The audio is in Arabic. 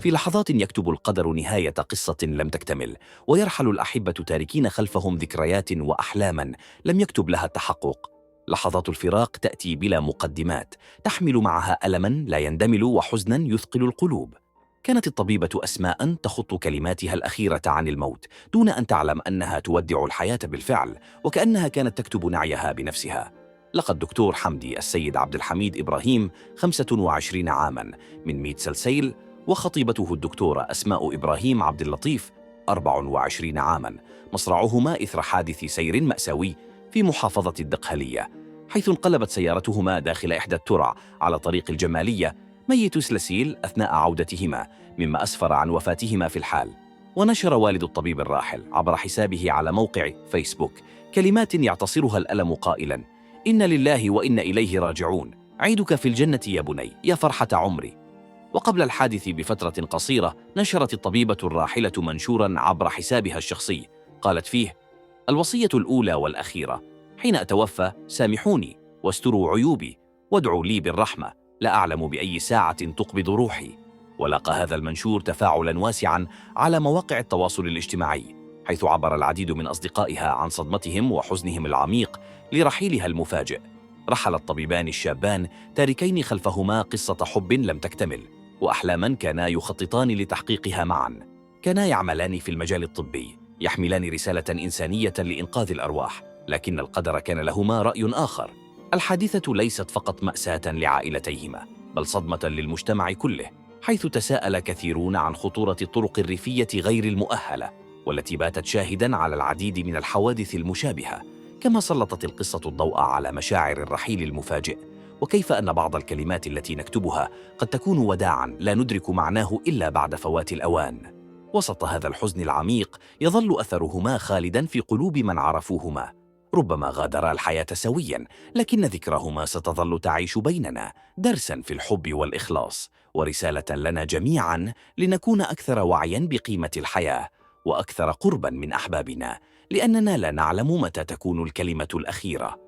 في لحظات يكتب القدر نهاية قصة لم تكتمل، ويرحل الأحبة تاركين خلفهم ذكريات وأحلاما لم يكتب لها التحقق. لحظات الفراق تأتي بلا مقدمات، تحمل معها ألما لا يندمل وحزنا يثقل القلوب. كانت الطبيبة أسماء تخط كلماتها الأخيرة عن الموت دون أن تعلم أنها تودع الحياة بالفعل، وكأنها كانت تكتب نعيها بنفسها. لقى الدكتور حمدي السيد عبد الحميد إبراهيم 25 عاما من ميت سلسيل، وخطيبته الدكتورة أسماء إبراهيم عبد اللطيف 24 عاما، مصرعهما إثر حادث سير مأساوي في محافظة الدقهلية، حيث انقلبت سيارتهما داخل إحدى الترع على طريق الجمالية ميت سلسيل أثناء عودتهما، مما أسفر عن وفاتهما في الحال. ونشر والد الطبيب الراحل عبر حسابه على موقع فيسبوك كلمات يعتصرها الألم قائلا: إن لله وإن إليه راجعون، عيدك في الجنة يا بني، يا فرحة عمري. وقبل الحادث بفترة قصيرة نشرت الطبيبة الراحلة منشورا عبر حسابها الشخصي قالت فيه: الوصية الأولى والأخيرة، حين أتوفى سامحوني واستروا عيوبي وادعوا لي بالرحمة، لا أعلم بأي ساعة تقبض روحي. ولقى هذا المنشور تفاعلا واسعا على مواقع التواصل الاجتماعي، حيث عبر العديد من أصدقائها عن صدمتهم وحزنهم العميق لرحيلها المفاجئ. رحل الطبيبان الشابان تاركين خلفهما قصة حب لم تكتمل، وأحلاما كانا يخططان لتحقيقها معا. كانا يعملان في المجال الطبي، يحملان رسالة إنسانية لإنقاذ الأرواح، لكن القدر كان لهما رأي آخر. الحادثة ليست فقط مأساة لعائلتيهما، بل صدمة للمجتمع كله، حيث تساءل كثيرون عن خطورة الطرق الريفية غير المؤهلة، والتي باتت شاهداً على العديد من الحوادث المشابهة. كما سلطت القصة الضوء على مشاعر الرحيل المفاجئ، وكيف أن بعض الكلمات التي نكتبها قد تكون وداعاً لا ندرك معناه إلا بعد فوات الأوان. وسط هذا الحزن العميق يظل أثرهما خالداً في قلوب من عرفوهما. ربما غادرا الحياة سوياً، لكن ذكرهما ستظل تعيش بيننا، درساً في الحب والإخلاص، ورسالة لنا جميعاً لنكون أكثر وعياً بقيمة الحياة، وأكثر قرباً من أحبابنا، لأننا لا نعلم متى تكون الكلمة الأخيرة.